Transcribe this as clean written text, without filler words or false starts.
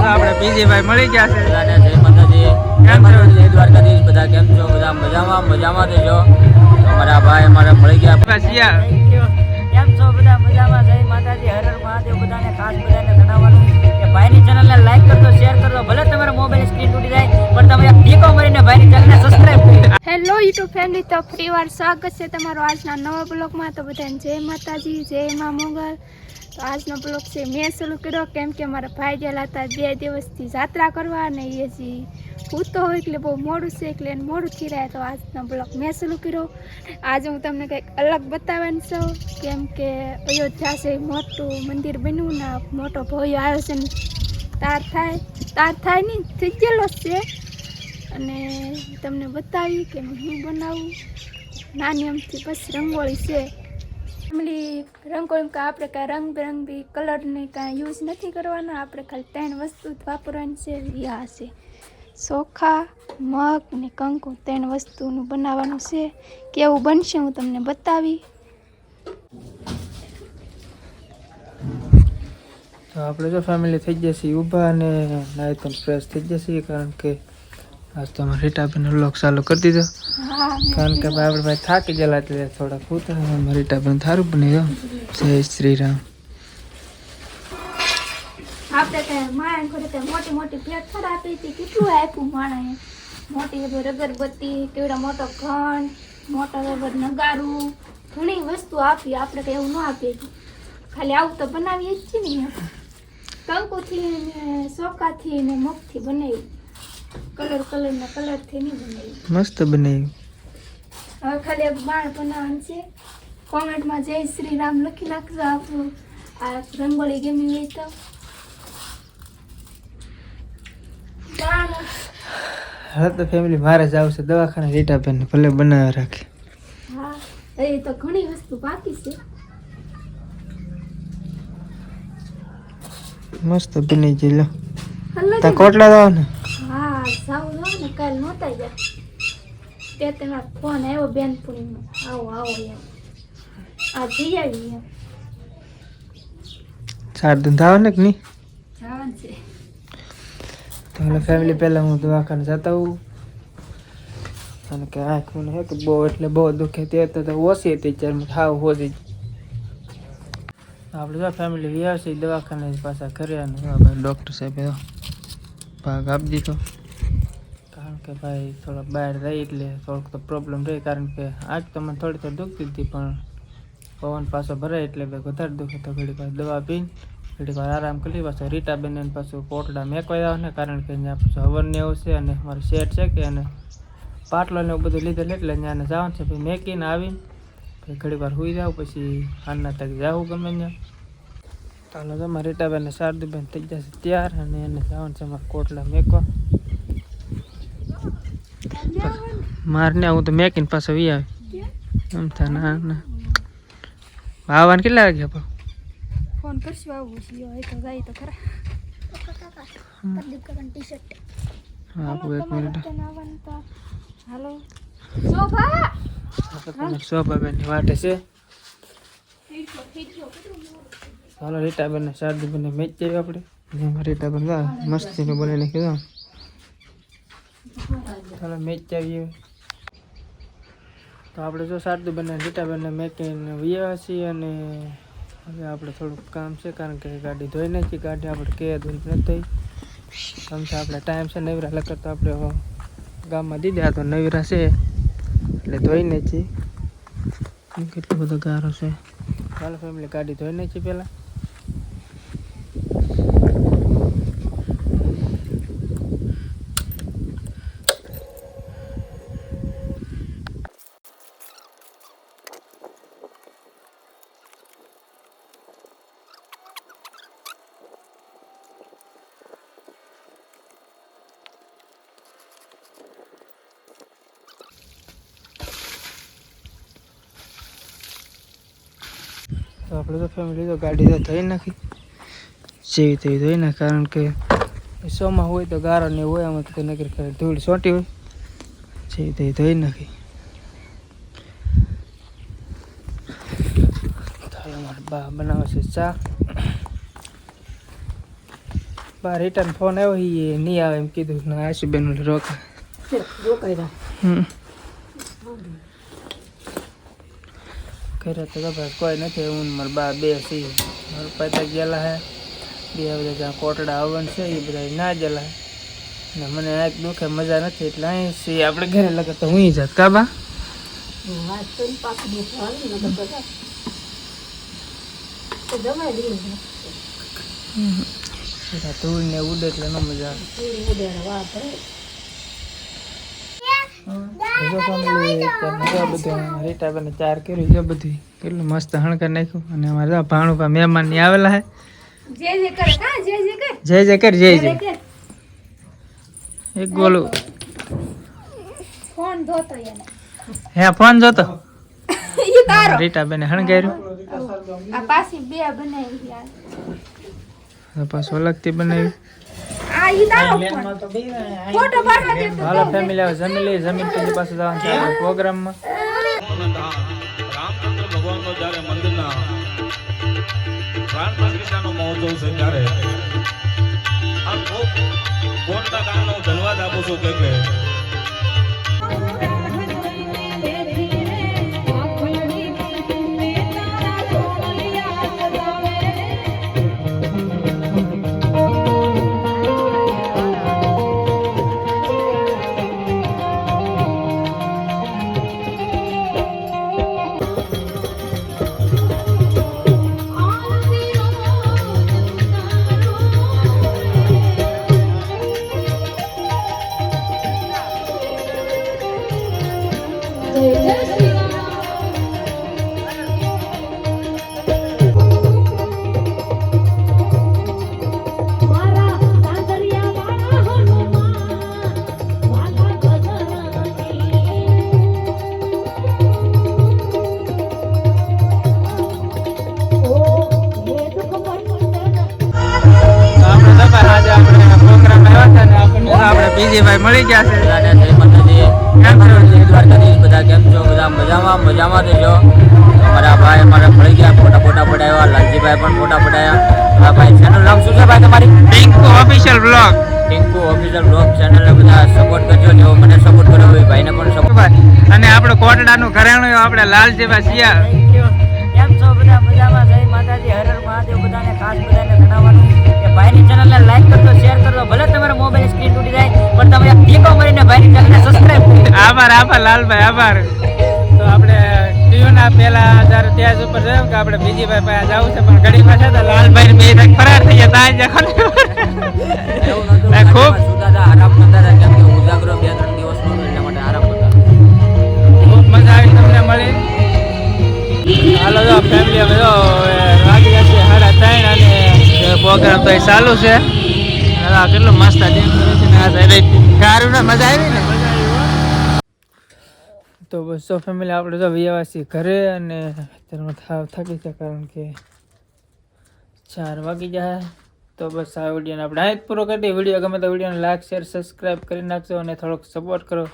આપણે પીજીભાઈ મળી ગયા છે. બધાને જય માતાજી. જય માતાજી, જય દ્વારકાધીશ. બધા કેમ છો? બધા મજામાં દેજો. અમારા ભાઈ અમારે મળી ગયા. કેમ છો? બધા મજામાં. જય માતાજી, હર હર મહાદેવ. બધાને ખાસ બધાને જણાવવાનું કે ભાઈની ચેનલને લાઈક કરજો, શેર કરજો. ભલે તમારા મોબાઈલ સ્ક્રીન તૂટી જાય પણ તમે એક ટીકો મારીને ભાઈની ચેનલને સબસ્ક્રાઇબ કરો. હેલો યુટ્યુબ ફેમિલી, તો ફરીવાર સ્વાગત છે તમારો આજના નવા બ્લોગમાં. તો બધાને જય માતાજી, જય મા મોગલ. તો આજનો બ્લોગ છે મેં શરૂ કર્યો કેમ કે મારા ભાઈ ગયેલા હતા 2 દિવસથી યાત્રા કરવા અને એ હજી ભૂતો હોય એટલે બહુ મોડું છે એટલે એને મોડું થઈ રહ્યા. તો આજનો બ્લોગ મેં શરૂ કર્યો. આજે હું તમને કંઈક અલગ બતાવવાની છું કેમ કે અયોધ્યા છે મોટું મંદિર બન્યું ને મોટો ભવ્ય આયોજન તાર થાય નહીં થઈ ગયેલો જ છે. અને તમને બતાવી કે હું બનાવું નાની અમથી બસ રંગોળી છે. ફેમિલી રંગોળીમાં આપણે કાંઈ રંગબેરંગી કલરની કાંઈ યુઝ નથી કરવાના. આપણે ખાલી 3 વસ્તુ જ વાપરવાની છે. આ છે ચોખા, મગ ને કંકુ. 3 વસ્તુનું બનાવવાનું છે. કેવું બનશે હું તમને બતાવી. તો આપણે જો ફેમિલી થઈ જશે ઊભા અને નાઈ તો ફ્રેશ થઈ જશે કારણ કે આજ તો અમારે રીટાબેન વ્લોગ ચાલુ કરી દીધો. કારણ કે આપણે ભાઈ થાકી ગયેલા એટલે થોડા પૂતા અમારે રીટાબેન થારું બની ગયો. જય શ્રી રામ. આપણે ત્યાં માણસ ઘરે ત્યાં મોટી મોટી ભેટ ખરા આપી હતી. કેટલું આપ્યું માણસે. મોટી અગરબત્તી, કેવડા મોટો ઘણ, મોટો નગારું, ઘણી વસ્તુ આપી. આપણે કંઈ એવું ન આપીએ. ખાલી આવું તો બનાવીએ જ છીએ ને. કંકુથી ને ચોખાથી ને મગથી બનાવી. કલરથી નહીં બનાવી. મસ્ત બનાવ્યું. હવે ખાલી એક બાણ બનાવવાનું છે. કોમેન્ટમાં જય શ્રી રામ લખી નાખજો. આપણું આ રંગોળી ગમી હોય તો. હા તો ફેમિલી મારે જ આવશે દવાખાને. રીટાબેન ભલે બનાવી રાખે. હા એ તો ઘણી વસ્તુ બાકી છે. મસ્ત બની ગઈ. લો તા કોટલા દાવ ને. હા જાવું જો ને કાલ નહોતા ગયા તે તમારો ફોન આવ્યો બેનપુણીનો. આવો એમ આ જઈ આવી એમ. 4 દિન થાવ ને કે નહીં? જવાનું છે. તો એટલે ફેમિલી પહેલાં હું દવાખાને જતા હોઉં અને કે આંખું હે કે બહુ એટલે બહુ દુખે તે તો ઓછી હતી ત્યારે હાવ હોજી. આપણે જો ફેમિલી ગયા છે દવાખાને પાછા ઘરે અને ડૉક્ટર સાહેબે ભાગ આપી દીધો કારણ કે ભાઈ થોડોક બહાર રહી એટલે થોડોક તો પ્રોબ્લેમ રહી કારણ કે આંખ તો મને થોડી દુખતી હતી પણ પવન પાછો ભરાય એટલે વધારે દુખે તો ઘડી વાર દવા પીને ઘડીક વાર આરામ કરી પાછો રીટાબેન પાછું કોટડા મેકવાઈ આવે ને કારણ કે અહીંયા પાછું હવન ને એવું છે અને મારું શેઠ છે કે એને પાટલો ને એવું બધું લીધેલું એટલે ત્યાં જવાનું છે. પછી મેકીને આવીને પછી ઘડીક વાર સુઈ જાવ પછી હાલના તક જાવું ગમે ત્યાં. ચાલો તો મારા રીટાબેન ને શારદુબેન થઈ જશે તૈયાર અને એને જવાનું છે મારા કોટલા મેકવા. મારને હું તો મેકીને પાછો વી આવી એમ થાય. ના આવવાનું કેટલા વાગ્યા પણ ફોન કરશું આવું છે તો જાય તો ખરા. હા એક મિનિટ. હાલો શોભા શોભાબેનની વાટે છે. ચાલો રીટાબેન ને શારદુબેન ને મેચ જઈએ આપણે. રીટાબેન મસ્તીનું બનાવીને કીધું. ચાલો મેચ આવીએ. તો આપણે જો શારદુબેન ને રીટાબેન ને મેકીને વ્યા છીએ અને હવે આપણે થોડુંક કામ છે કારણ કે ગાડી ધોઈ નાખી. ગાડી આપણે કે ધોઈ નથી થઈ આમ છે આપણે ટાઈમ છે નવીરા લખર તો આપણે ગામમાં દીધા તો નવીરા છે એટલે ધોઈ નાખી. કેટલો બધો ગારો છે. ચાલો ફેમિલી ગાડી ધોઈ નાખી પહેલાં. તો આપણે તો ફેમિલી તો ગાડી તો ધોઈ નાખી જેવી તેવી ધોઈ નાખી કારણ કે શોમાં હોય તો ગારો ને હોય આમાં તો નગર કરે ધૂળ સોંટી હોય જેવી તેવી ધોઈ નાખી. ચાલો મારા બા બનાવે છે ચા. બાર રિટર્ન ફોન આવ્યો એ નહીં આવે એમ કીધું ને આશુબેન રોકા ઘરે તો ભાઈ કોઈ નથી હું મારા બા બે સી મારા પૈસા ગયેલા હે બે બધા જ્યાં કોટડા આવવાનું છે એ બધા ના ગયેલા ને મને આંખ દુખે મજા નથી એટલે અહીં સી આપણે ઘરે લગે તો હું જાત કાબા ધૂળ ને ઉડે એટલે ન મજા આવે રીટાબેન ચાર કર્યું છે બધી કેટલું મસ્ત હણકર નાખ્યું અને અમારે ભાણું પા મહેમાન ની આવેલા હે જય જય કર જય જય એક ગોલું હે ફોન જોતો રીટાબેન હણગાર્યું પાછું અલગથી બનાવ્યું હાલો ફેમિલી આવે જમી લઈ જમીન પછી પાછું જવાનું છે પ્રોગ્રામમાં રામચંદ્ર ભગવાનનો જ્યારે મંદિરના પ્રાણ પ્રતિષ્ઠાનો મહોત્સવ છે ત્યારે આ કોટડા ગામનો ધન્યવાદ આપું છું કે બીજી ભાઈ મળી ગયા છે બધાને જય માતાજી કેમ છો જય દ્વારકાધીશ બધા કેમ છો બધા મજામાં દેજો અમારા ભાઈ અમારા મળી ગયા ફોટા પડાવ્યા લાલજીભાઈ પણ ફોટા પડાયા હા ભાઈ ચેનલ નામ શું છે ભાઈ તમારી પિંકુ ઓફિશિયલ બ્લોગ ચેનલને બધા સપોર્ટ કરજો જેવો મને સપોર્ટ કર્યો હોય ભાઈને પણ સપોર્ટ અને આપણે કોટડાનું ઘરેણું આપણે લાલજીભાઈ સિયા કેમ છો બધા મજામાં જય માતાજી હર હર મહાદેવ બધાને ખાસ બધાને જણાવવાનું કે ભાઈની ચેનલને લાઈક કરજો શેર કરજો ભલે તમારો મોબાઈલ સ્ક્રીન તૂટી જાય પણ તમે એક ટીકો મારીને ભાઈની ચેનલને સબસ્ક્રાઇબ કરો આભાર લાલભાઈ આભાર તો આપણે ટીયુના પહેલા જ્યારે ત્યાં ઉપર જોયું કે આપણે બીજી ભાઈ પાસે જવું છે પણ ઘડીમાં છે તો લાલભાઈ બે તક ફરાર થઈ ગયા ત્યાં એવું નતું ખૂબ સુદાદા આરામ કરતા હતા કેમ કે ઉજાગરો 2-3 દિવસ નો એટલા માટે આરામ કરતા ખૂબ મજા આવી તમને મળી હાલો જો ફેમિલી હવે જો વાગી જશે 3:30 અને પ્રોગ્રામ તો ચાલુ છે કેટલું મસ્ત સારું ને મજા આવી ને તો બસ તો ફેમિલી આપણે તો વ્યવસ્થિત ઘરે અને અત્યારમાં થાકી છે કારણ કે 4 વાગી જાય તો બસ આ વિડીયોને આપણે અહીં જ પૂરો કરી દઈએ વિડીયો ગમે તો વિડીયોને લાઈક શેર સબસ્ક્રાઈબ કરી નાખજો અને થોડોક સપોર્ટ કરો